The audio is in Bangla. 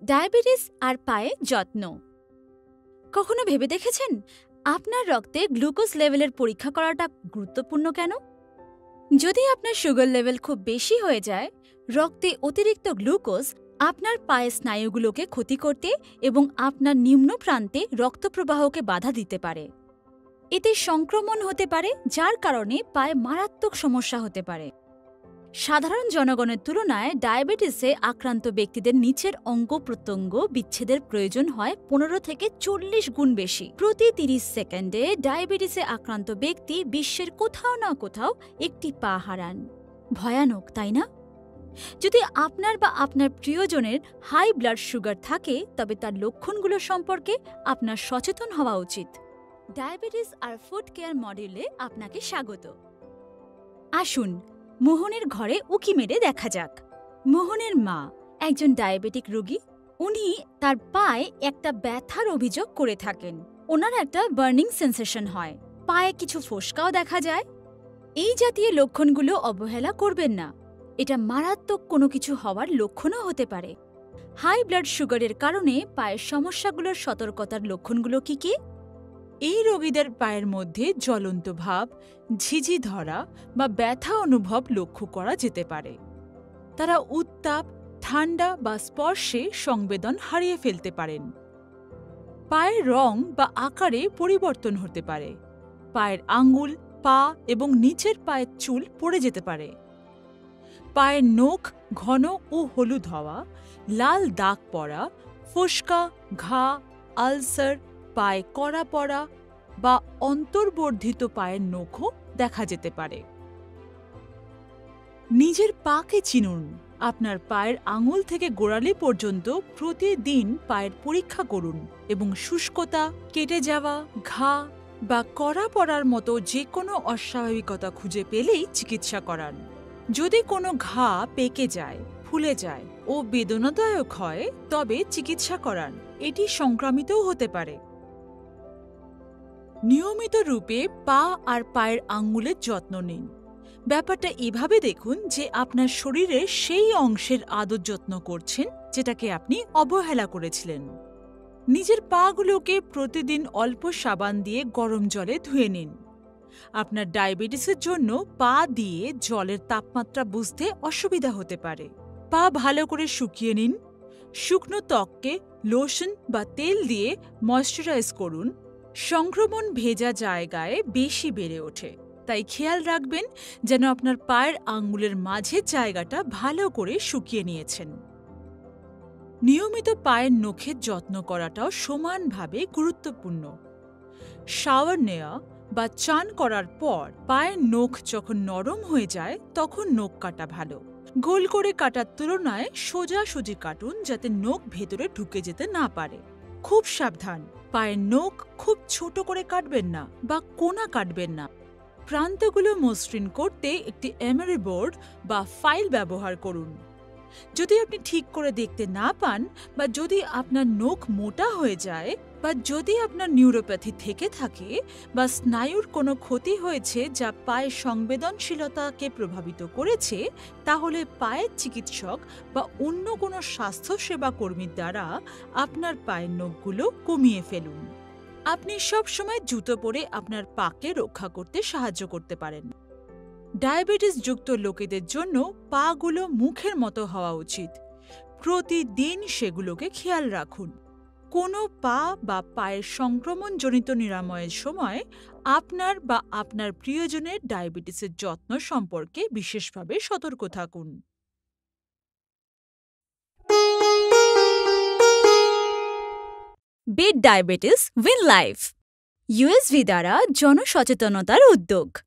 ডায়াবেটিস আর পায়ে যত্ন। কখনো ভেবে দেখেছেন আপনার রক্তে গ্লুকোজ লেভেলের পরীক্ষা করাটা গুরুত্বপূর্ণ কেন? যদি আপনার সুগার লেভেল খুব বেশি হয়ে যায়, রক্তে অতিরিক্ত গ্লুকোজ আপনার পায়ের স্নায়ুগুলোকে ক্ষতি করতে এবং আপনার নিম্ন প্রান্তে রক্তপ্রবাহকে বাধা দিতে পারে। এতে সংক্রমণ হতে পারে, যার কারণে পায়ে মারাত্মক সমস্যা হতে পারে। সাধারণ জনগণের তুলনায় ডায়াবেটিসে আক্রান্ত ব্যক্তিদের নিচের অঙ্গ প্রত্যঙ্গ বিচ্ছেদের প্রয়োজন হয় 15 থেকে 40 গুণ বেশি। প্রতি 30 সেকেন্ডে ডায়াবেটিসে আক্রান্ত ব্যক্তি বিশ্বের কোথাও না কোথাও একটি পা হারান। ভয়ানক, তাই না? যদি আপনার বা আপনার প্রিয়জনের হাই ব্লাড সুগার থাকে, তবে তার লক্ষণগুলো সম্পর্কে আপনার সচেতন হওয়া উচিত। ডায়াবেটিস আর ফুড কেয়ার মডিউলে আপনাকে স্বাগত। আসুন মোহনের ঘরে উঁকি মেরে দেখা যাক। মোহনের মা একজন ডায়াবেটিক রোগী। উনি তার পায়ে একটা ব্যথার অভিযোগ করে থাকেন। ওনার একটা বার্নিং সেন্সেশন হয়, পায়ে কিছু ফোস্কাও দেখা যায়। এই জাতীয় লক্ষণগুলো অবহেলা করবেন না, এটা মারাত্মক কোনো কিছু হওয়ার লক্ষণও হতে পারে। হাই ব্লাড সুগারের কারণে পায়ের সমস্যাগুলোর সতর্কতার লক্ষণগুলো কি কি? এই রোগীদের পায়ের মধ্যে জ্বলন্ত ভাব, ঝিঝি ধরা বা ব্যথা অনুভব লক্ষ্য করা যেতে পারে। তারা উত্তাপ, ঠান্ডা বা স্পর্শে সংবেদন হারিয়ে ফেলতে পারেন। পায়ের রং বা আকারে পরিবর্তন হতে পারে। পায়ের আঙ্গুল, পা এবং নিচের পায়ের চুল পড়ে যেতে পারে। পায়ের নখ ঘন ও হলুদ হওয়া, লাল দাগ পড়া, ফোস্কা, ঘা, আলসার, পায়ে কড়া পড়া বা অন্তর্বর্ধিত পায়ের নখও দেখা যেতে পারে। নিজের পাকে চিনুন। আপনার পায়ের আঙুল থেকে গোড়ালি পর্যন্ত প্রতিদিন পায়ের পরীক্ষা করুন এবং শুষ্কতা, কেটে যাওয়া, ঘা বা কড়া পড়ার মতো যে কোনো অস্বাভাবিকতা খুঁজে পেলেই চিকিৎসা করান। যদি কোনো ঘা পেকে যায়, ফুলে যায় ও বেদনাদায়ক হয়, তবে চিকিৎসা করান। এটি সংক্রামিতও হতে পারে। নিয়মিত রূপে পা আর পায়ের আঙ্গুলের যত্ন নিন। ব্যাপারটা এভাবে দেখুন যে আপনার শরীরের সেই অংশের আদর যত্ন করছেন যেটাকে আপনি অবহেলা করেছিলেন। নিজের পাগুলোকে প্রতিদিন অল্প সাবান দিয়ে গরম জলে ধুয়ে নিন। আপনার ডায়াবেটিসের জন্য পা দিয়ে জলের তাপমাত্রা বুঝতে অসুবিধা হতে পারে। পা ভালো করে শুকিয়ে নিন। শুকনো ত্বককে লোশন বা তেল দিয়ে ময়শ্চারাইজ করুন। সংক্রমণ ভেজা জায়গায় বেশি বেড়ে ওঠে, তাই খেয়াল রাখবেন যেন আপনার পায়ের আঙ্গুলের মাঝের জায়গাটা ভালো করে শুকিয়ে নিয়েছেন। নিয়মিত পায়ের নখের যত্ন করাটাও সমানভাবে গুরুত্বপূর্ণ। শাওয়ার নেওয়া বা চান করার পর পায়ের নখ যখন নরম হয়ে যায়, তখন নখ কাটা ভালো। গোল করে কাটার তুলনায় সোজাসুজি কাটুন, যাতে নখ ভেতরে ঢুকে যেতে না পারে। খুব সাবধান, পায়ের নখ খুব ছোট করে কাটবেন না বা কোনা কাটবেন না। প্রান্তগুলো মসৃণ করতে একটি এমরি বোর্ড বা ফাইল ব্যবহার করুন। যদি আপনি ঠিক করে দেখতে না পান, বা যদি আপনার নখ মোটা হয়ে যায়, বা যদি আপনার নিউরোপ্যাথি থেকে থাকে, বা স্নায়ুর কোনো ক্ষতি হয়েছে যা পায়ের সংবেদনশীলতাকে প্রভাবিত করেছে, তাহলে পায়ের চিকিৎসক বা অন্য কোনো স্বাস্থ্যসেবা কর্মীর দ্বারা আপনার পায়ের নখগুলো কমিয়ে ফেলুন। আপনি সবসময় জুতো পরে আপনার পাকে রক্ষা করতে সাহায্য করতে পারেন। ডায়াবেটিসযুক্ত লোকেদের জন্য পাগুলো মুখের মতো হওয়া উচিত। প্রতিদিন সেগুলোকে খেয়াল রাখুন। কোনো পা বা পায়ের সংক্রমণজনিত নিরাময়ের সময় আপনার বা আপনার প্রিয়জনের ডায়াবেটিসের যত্ন সম্পর্কে বিশেষভাবে সতর্ক থাকুন। Beat diabetes, win life. USV দ্বারা জনসচেতনতার উদ্যোগ।